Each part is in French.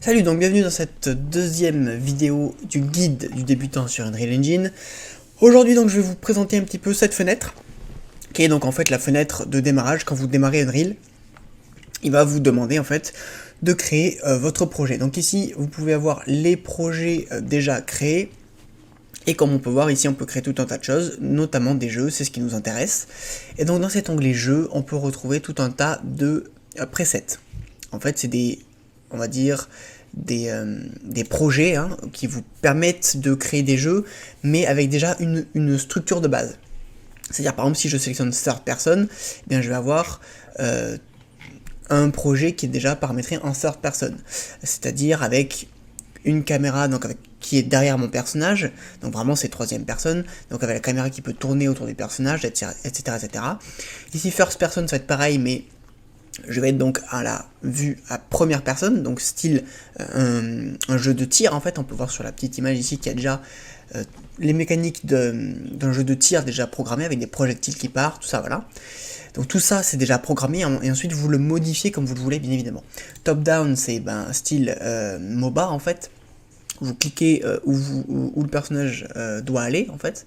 Salut, donc bienvenue dans cette deuxième vidéo du guide du débutant sur Unreal Engine. Aujourd'hui donc je vais vous présenter un petit peu cette fenêtre, qui est donc en fait la fenêtre de démarrage quand vous démarrez Unreal. Il va vous demander en fait de créer votre projet. Donc ici vous pouvez avoir les projets déjà créés, et comme on peut voir ici on peut créer tout un tas de choses, notamment des jeux, c'est ce qui nous intéresse. Et donc dans cet onglet jeux, on peut retrouver tout un tas de presets. En fait c'est des, on va dire, des projets qui vous permettent de créer des jeux, mais avec déjà une structure de base. C'est-à-dire par exemple si je sélectionne third person, eh bien je vais avoir un projet qui est déjà paramétré en third person, c'est-à-dire avec une caméra qui est derrière mon personnage, donc vraiment c'est troisième personne, donc avec la caméra qui peut tourner autour du personnage, etc. etc. Ici first person ça va être pareil, mais je vais être donc à la vue à première personne, donc style un jeu de tir en fait. On peut voir sur la petite image ici qu'il y a déjà les mécaniques d'un jeu de tir déjà programmé avec des projectiles qui partent, tout ça, voilà. Donc tout ça c'est déjà programmé et ensuite vous le modifiez comme vous le voulez bien évidemment. Top down c'est style MOBA en fait. Vous cliquez où le personnage doit aller en fait.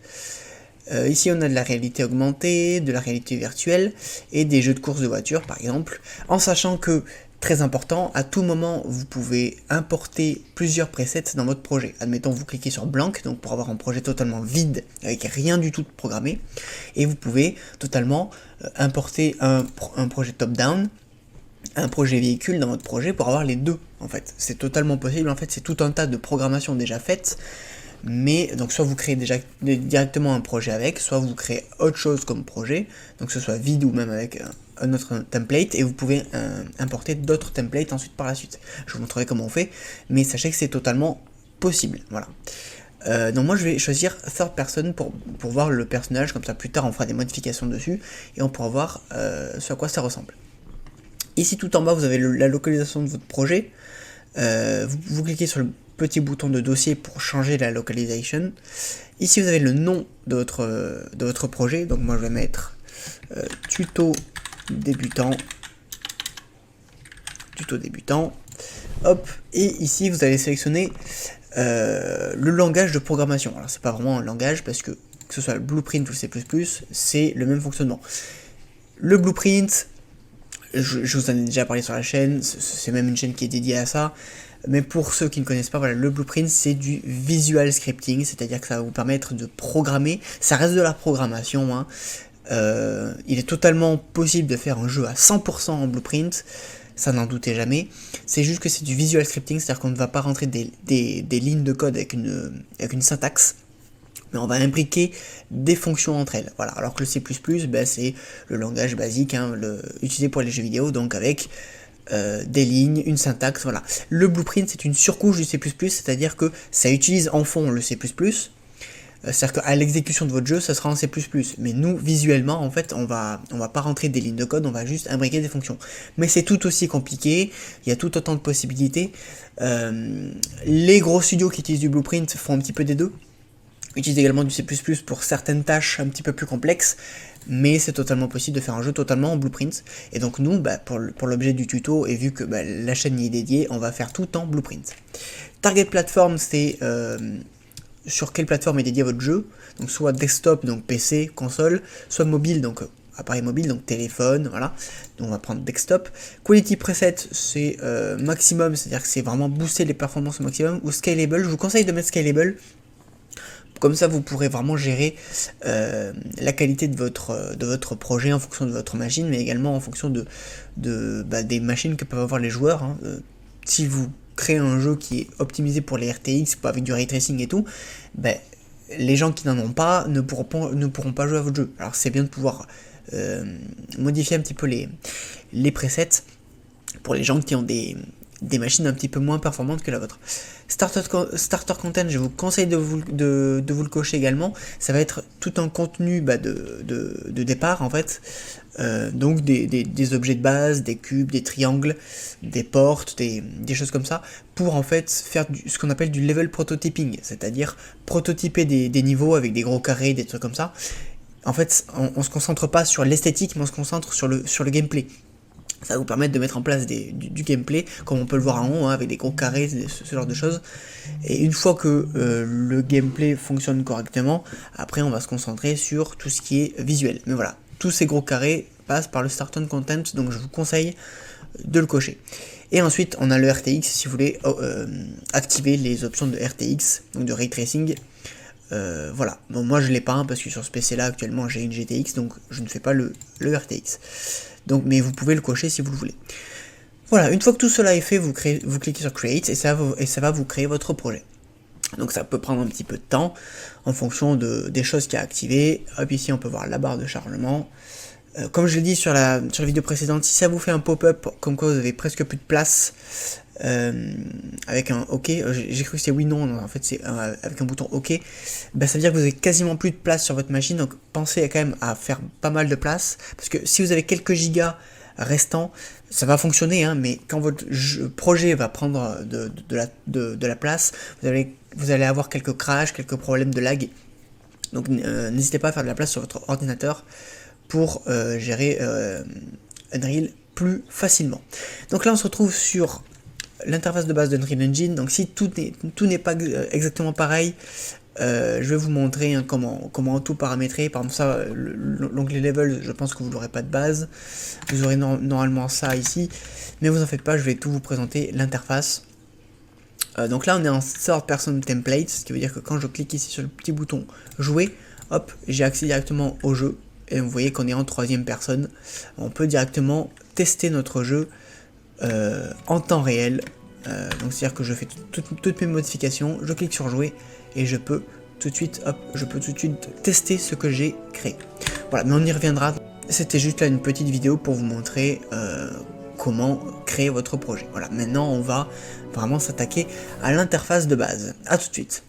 Ici on a de la réalité augmentée, de la réalité virtuelle et des jeux de course de voiture par exemple, en sachant que, très important, à tout moment vous pouvez importer plusieurs presets dans votre projet. Admettons vous cliquez sur blank, donc pour avoir un projet totalement vide avec rien du tout de programmé, et vous pouvez totalement importer un projet top-down, un projet véhicule dans votre projet pour avoir les deux en fait. C'est totalement possible, en fait c'est tout un tas de programmation déjà faite. Mais donc soit vous créez déjà directement un projet avec, soit vous créez autre chose comme projet, donc que ce soit vide ou même avec un autre template, et vous pouvez importer d'autres templates ensuite par la suite. Je vous montrerai comment on fait, mais sachez que c'est totalement possible, voilà. Donc moi je vais choisir third person pour voir le personnage, comme ça plus tard on fera des modifications dessus, et on pourra voir ce à quoi ça ressemble. Ici tout en bas vous avez la localisation de votre projet, vous cliquez sur le petit bouton de dossier pour changer la localisation. Ici vous avez le nom de votre projet, donc moi je vais mettre tuto débutant, hop, et ici vous allez sélectionner le langage de programmation. Alors c'est pas vraiment un langage parce que ce soit le Blueprint ou le C++, c'est le même fonctionnement. Le Blueprint, je vous en ai déjà parlé sur la chaîne, c'est même une chaîne qui est dédiée à ça. Mais pour ceux qui ne connaissent pas, voilà, le Blueprint c'est du visual scripting, c'est-à-dire que ça va vous permettre de programmer, ça reste de la programmation, hein. Il est totalement possible de faire un jeu à 100% en Blueprint, ça n'en doutez jamais, c'est juste que c'est du visual scripting, c'est-à-dire qu'on ne va pas rentrer des lignes de code avec une syntaxe, mais on va imbriquer des fonctions entre elles, voilà, alors que le C++, c'est le langage basique, hein, utilisé pour les jeux vidéo, donc avec des lignes, une syntaxe, voilà. Le Blueprint c'est une surcouche du C++, c'est-à-dire que ça utilise en fond le C++, c'est-à-dire qu'à l'exécution de votre jeu, ça sera en C++, mais nous, visuellement, en fait, on va pas rentrer des lignes de code, on va juste imbriquer des fonctions. Mais c'est tout aussi compliqué, il y a tout autant de possibilités. Les gros studios qui utilisent du Blueprint font un petit peu des deux, utilisent également du C++ pour certaines tâches un petit peu plus complexes, mais c'est totalement possible de faire un jeu totalement en Blueprint. Et donc nous, pour l'objet du tuto, et vu que la chaîne y est dédiée, on va faire tout en Blueprint. Target Platform, c'est sur quelle plateforme est dédié votre jeu, donc soit desktop, donc PC, console, soit mobile, donc appareil mobile, donc téléphone, voilà, donc on va prendre desktop. Quality Preset, c'est maximum, c'est-à-dire que c'est vraiment booster les performances au maximum, ou Scalable, je vous conseille de mettre Scalable, comme ça vous pourrez vraiment gérer la qualité de votre projet en fonction de votre machine, mais également en fonction des machines que peuvent avoir les joueurs, hein. Si vous créez un jeu qui est optimisé pour les RTX, avec du ray tracing et tout, les gens qui n'en ont pas ne pourront pas jouer à votre jeu. Alors c'est bien de pouvoir modifier un petit peu les presets pour les gens qui ont des machines un petit peu moins performantes que la vôtre. Starter Content, je vous conseille de vous le cocher également. Ça va être tout un contenu de départ en fait. Donc des objets de base, des cubes, des triangles, des portes, des choses comme ça, pour en fait faire ce qu'on appelle du level prototyping, c'est-à-dire prototyper des niveaux avec des gros carrés, des trucs comme ça. En fait, on se concentre pas sur l'esthétique, mais on se concentre sur le gameplay. Ça va vous permettre de mettre en place du gameplay, comme on peut le voir en haut, hein, avec des gros carrés, ce genre de choses. Et une fois que le gameplay fonctionne correctement, après on va se concentrer sur tout ce qui est visuel. Mais voilà, tous ces gros carrés passent par le Start on Content, donc je vous conseille de le cocher. Et ensuite, on a le RTX, si vous voulez activer les options de RTX, donc de Ray Tracing. Voilà, bon, moi je l'ai pas, hein, parce que sur ce PC là actuellement j'ai une GTX, donc je ne fais pas le RTX. Donc, mais vous pouvez le cocher si vous le voulez. Voilà, une fois que tout cela est fait, vous cliquez sur Create et ça va vous créer votre projet. Donc ça peut prendre un petit peu de temps en fonction des choses qu'il y a activées. Hop, ici on peut voir la barre de chargement. Comme je l'ai dit sur la vidéo précédente, si ça vous fait un pop-up comme quoi vous avez presque plus de place, avec un OK, j'ai cru que c'est oui, non, en fait c'est avec un bouton OK, ben, ça veut dire que vous avez quasiment plus de place sur votre machine, donc pensez quand même à faire pas mal de place, parce que si vous avez quelques gigas restants, ça va fonctionner, hein, mais quand votre projet va prendre de la place, vous allez avoir quelques crashs, quelques problèmes de lag, donc n'hésitez pas à faire de la place sur votre ordinateur pour gérer Unreal plus facilement. Donc là on se retrouve sur l'interface de base d'Unreal Engine. Donc si tout n'est pas exactement pareil, je vais vous montrer hein, comment tout paramétrer. Par exemple ça, l'onglet level, je pense que vous n'aurez pas de base. Vous aurez normalement ça ici, mais vous en faites pas, je vais tout vous présenter l'interface. Donc là on est en Third Person Template, ce qui veut dire que quand je clique ici sur le petit bouton jouer, hop, j'ai accès directement au jeu. Et vous voyez qu'on est en troisième personne. On peut directement tester notre jeu en temps réel. Donc c'est à dire que je fais toutes mes modifications, je clique sur jouer et je peux tout de suite tester ce que j'ai créé. Voilà, mais on y reviendra. C'était juste là une petite vidéo pour vous montrer comment créer votre projet. Voilà, maintenant on va vraiment s'attaquer à l'interface de base. A tout de suite.